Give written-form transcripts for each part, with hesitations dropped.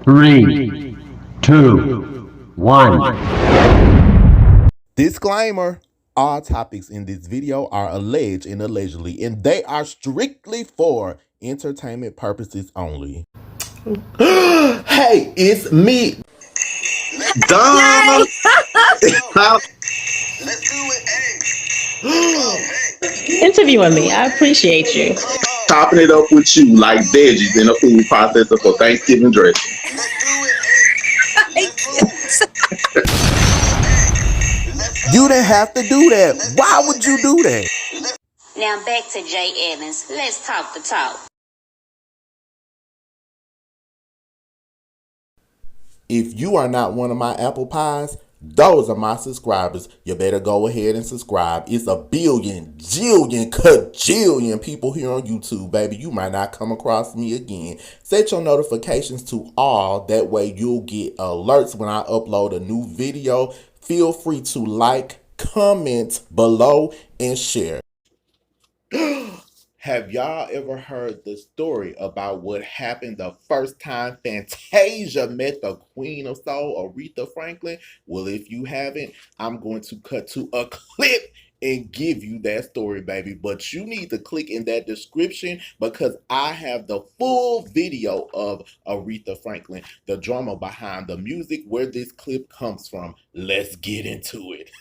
Three, two, one. Disclaimer. All topics in this video are alleged and allegedly, and they are strictly for entertainment purposes only. Hey, it's me. Duh. Yay! Let's do Interviewing me. I appreciate you. Chopping it up with you like veggies in a food processor for Thanksgiving dressing. You didn't have to do that. Why would you do that? Now back to J.Evans. Let's talk the talk. If you are not one of my apple pies, those are my subscribers. You better go ahead and subscribe. It's a billion, jillion, cajillion people here on YouTube, baby. You might not come across me again. Set your notifications to all. That way you'll get alerts when I upload a new video. Feel free to like, comment below, and share. Have y'all ever heard the story about what happened the first time Fantasia met the Queen of Soul, Aretha Franklin? Well, if you haven't, I'm going to cut to a clip and give you that story, baby. But you need to click in that description because I have the full video of Aretha Franklin, the drama behind the music, where this clip comes from. Let's get into it.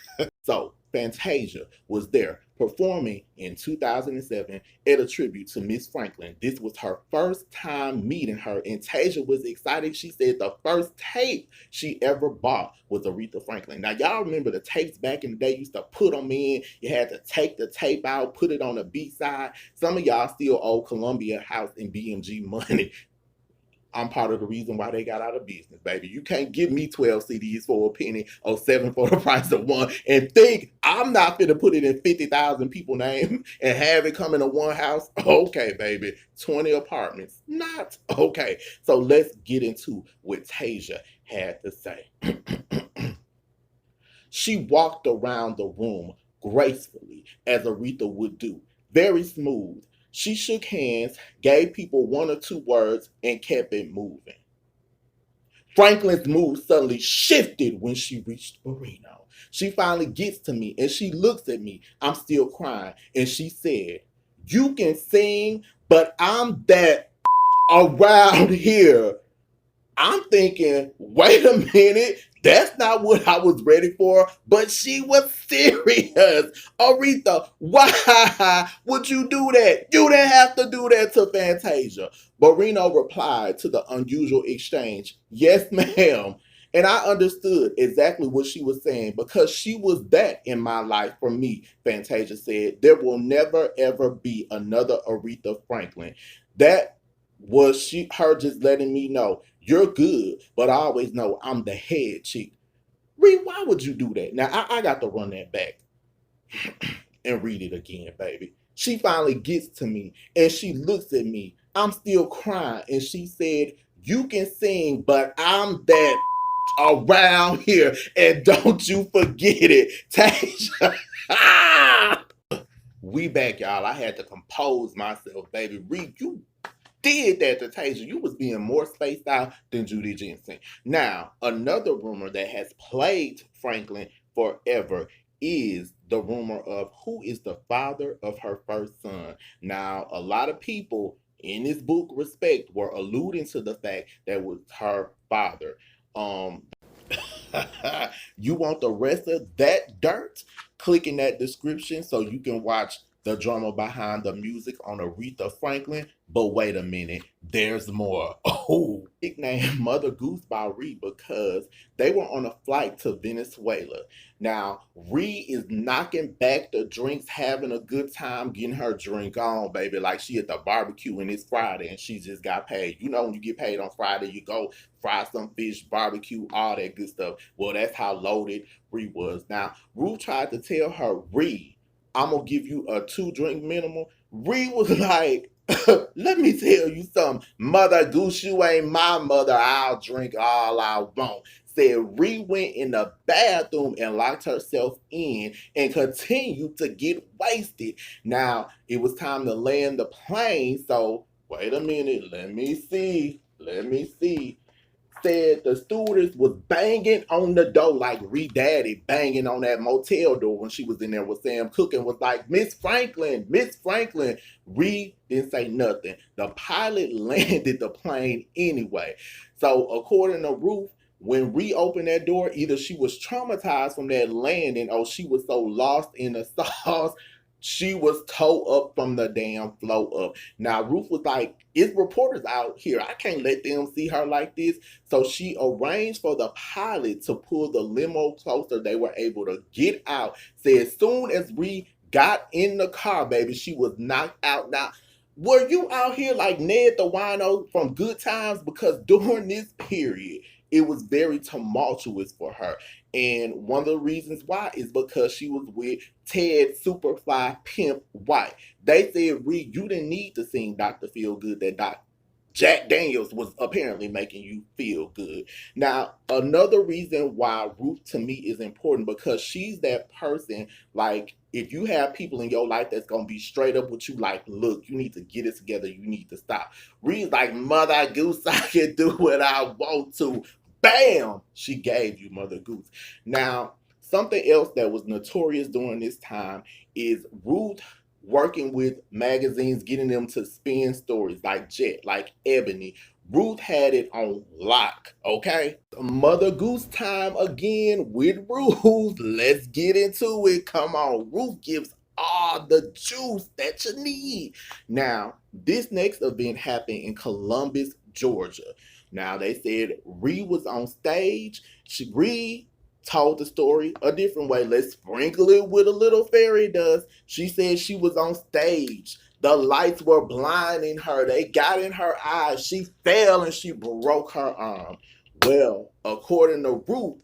So, Fantasia was there performing in 2007 at a tribute to Miss Franklin. This was her first time meeting her, and Tasia was excited. She said the first tape she ever bought was Aretha Franklin. Now, y'all remember the tapes back in the day, used to put them in. You had to take the tape out, put it on the B-side. Some of y'all still owe Columbia House and BMG money. I'm part of the reason why they got out of business, baby. You can't give me 12 CDs for a penny or 7 for the price of one and think I'm not finna put it in 50,000 people's name and have it come into one house. Okay, baby. 20 apartments. Not okay. So let's get into what Tasia had to say. She walked around the room gracefully, as Aretha would do, very smooth. She shook hands, gave people one or two words, and kept it moving. Franklin's mood suddenly shifted when she reached Marino. She finally gets to me and she looks at me. I'm still crying. And she said, "You can sing, but I'm that around here." I'm thinking, wait a minute, that's not what I was ready for, but she was serious. Aretha, why would you do that? You didn't have to do that to Fantasia. Marino replied to the unusual exchange, "Yes, ma'am." And I understood exactly what she was saying because she was that in my life for me, Fantasia said. There will never, ever be another Aretha Franklin. That was her just letting me know you're good, but I always know I'm the head chick. Reed, why would you do that? Now I got to run that back and read it again, baby. She finally gets to me and she looks at me. I'm still crying, and she said, "You can sing, but I'm that around here, and don't you forget it." Tasha. We back, y'all. I had to compose myself, baby. Reed, you did that to Tasia. You was being more spaced out than Judy Jensen. Now, another rumor that has plagued Franklin forever is the rumor of who is the father of her first son. Now, a lot of people in this book respect were alluding to the fact that was her father. You want the rest of that dirt? Click in that description so you can watch the drama behind the music on Aretha Franklin. But wait a minute, there's more. Oh, nicknamed Mother Goose by Ree because they were on a flight to Venezuela. Now, Ree is knocking back the drinks, having a good time, getting her drink on, baby. Like she at the barbecue and it's Friday and she just got paid. You know, when you get paid on Friday, you go fry some fish, barbecue, all that good stuff. Well, that's how loaded Ree was. Now, Ruth tried to tell her, "Ree, I'm gonna give you a 2-drink minimum." Ree was like, "Let me tell you something. Mother Goose, you ain't my mother. I'll drink all I want." Said Ree went in the bathroom and locked herself in and continued to get wasted. Now, it was time to land the plane. So, wait a minute. Let me see. said the stewardess was banging on the door like Ree Daddy banging on that motel door when she was in there with Sam Cooke and was like, Miss Franklin, Miss Franklin. Ree didn't say nothing. The pilot landed the plane anyway. So according to Ruth, when Ree opened that door, either she was traumatized from that landing or she was so lost in the sauce, she was towed up from the damn flow up. Now, Ruth was like, it's reporters out here. I can't let them see her like this. So she arranged for the pilot to pull the limo closer. They were able to get out. Said as soon as Ree got in the car, baby, she was knocked out. Now, were you out here like Ned the Wino from Good Times? Because during this period, it was very tumultuous for her. And one of the reasons why is because she was with Ted Superfly Pimp White. They said, Ree, you didn't need to sing Dr. Feel Good, that Jack Daniels was apparently making you feel good. Now, another reason why Ruth to me is important because she's that person, like, if you have people in your life that's going to be straight up with you, like, look, you need to get it together, you need to stop. Ree's like, Mother Goose, I can do what I want to. Bam! She gave you Mother Goose. Now, something else that was notorious during this time is Ruth working with magazines, getting them to spin stories like Jet, like Ebony. Ruth had it on lock, okay? Mother Goose time again with Ruth. Let's get into it. Come on. Ruth gives all the juice that you need. Now, this next event happened in Columbus, Georgia. Now, they said Ree was on stage. Ree told the story a different way. Let's sprinkle it with a little fairy dust. She said she was on stage. The lights were blinding her. They got in her eyes. She fell and she broke her arm. Well, according to Ruth,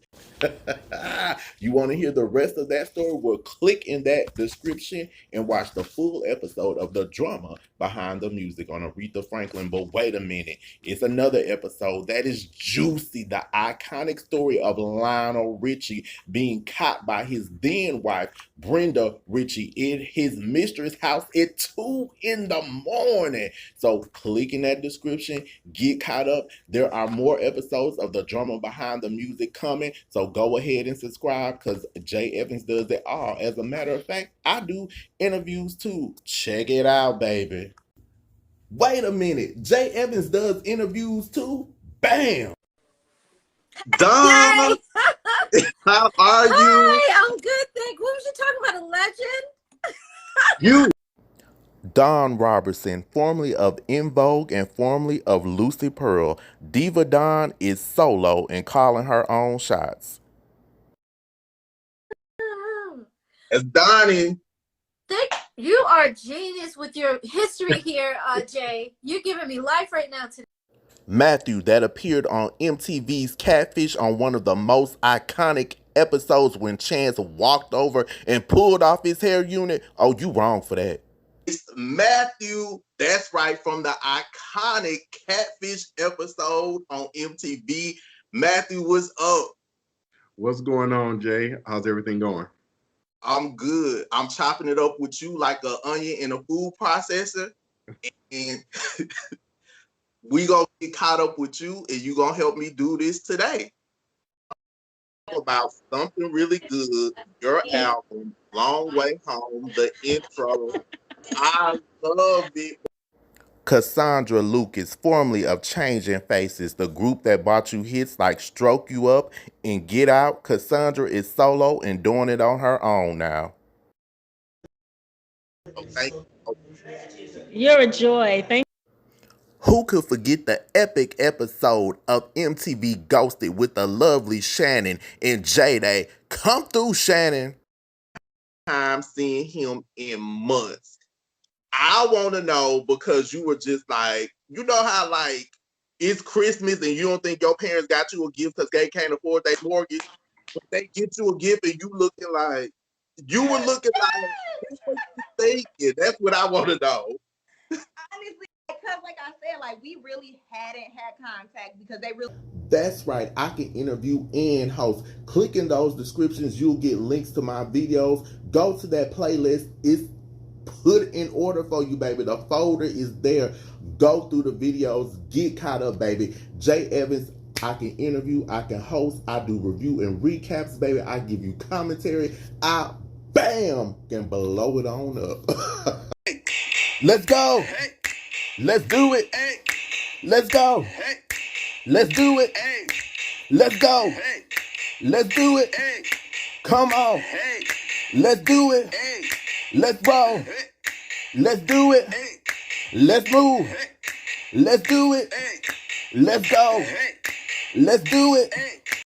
you want to hear the rest of that story? Well, click in that description and watch the full episode of the drama behind the music on Aretha Franklin. But wait a minute, it's another episode that is juicy. The iconic story of Lionel Richie being caught by his then wife, Brenda Richie, in his mistress' house at 2 in the morning. So click in that description, get caught up. There are more episodes of the drama behind the music coming. So go ahead and subscribe because J.Evans does it all. As a matter of fact, I do interviews too. Check it out, baby. Wait a minute. J.Evans does interviews too? Bam! Dawn, how are you? Hi, I'm good, thank you. What was you talking about, a legend? You. Dawn Robertson, formerly of En Vogue and formerly of Lucy Pearl. Diva Dawn is solo and calling her own shots. It's Donnie. You are a genius with your history here, Jay. You're giving me life right now today. Matthew, that appeared on MTV's Catfish on one of the most iconic episodes when Chance walked over and pulled off his hair unit. Oh, you wrong for that. It's Matthew, that's right, from the iconic Catfish episode on MTV. Matthew, what's up? What's going on, Jay? How's everything going? I'm good. I'm chopping it up with you like an onion in a food processor. And we gonna get caught up with you and you gonna help me do this today. About something really good, your album, Long Way Home, the intro. I love it. Cassandra Lucas, formerly of Changing Faces, the group that brought you hits like Stroke You Up and Get Out. Cassandra is solo and doing it on her own now. Okay. You're a joy. Thank Who could forget the epic episode of MTV Ghosted with the lovely Shannon and JayDay? Come through, Shannon. I'm seeing him in months. I want to know because you were just like, you know how like it's Christmas and you don't think your parents got you a gift because they can't afford their mortgage, but they get you a gift and you were looking like, what you thinking? That's what I want to know. Honestly, because like I said, like we really hadn't had contact because they really. That's right. I can interview and host. Click in those descriptions. You'll get links to my videos. Go to that playlist. It's put in order for you, baby. The folder is there. Go through the videos. Get caught up, baby. J.Evans I can interview, I can host, I do review and recaps, baby. I give you commentary. I, bam, can blow it on up. Let's go. Let's do it. Let's go. Let's do it. Let's go. Let's do it. Come on. Let's do it. Let's roll. Let's do it. Let's move. Let's do it. Let's go. Let's do it.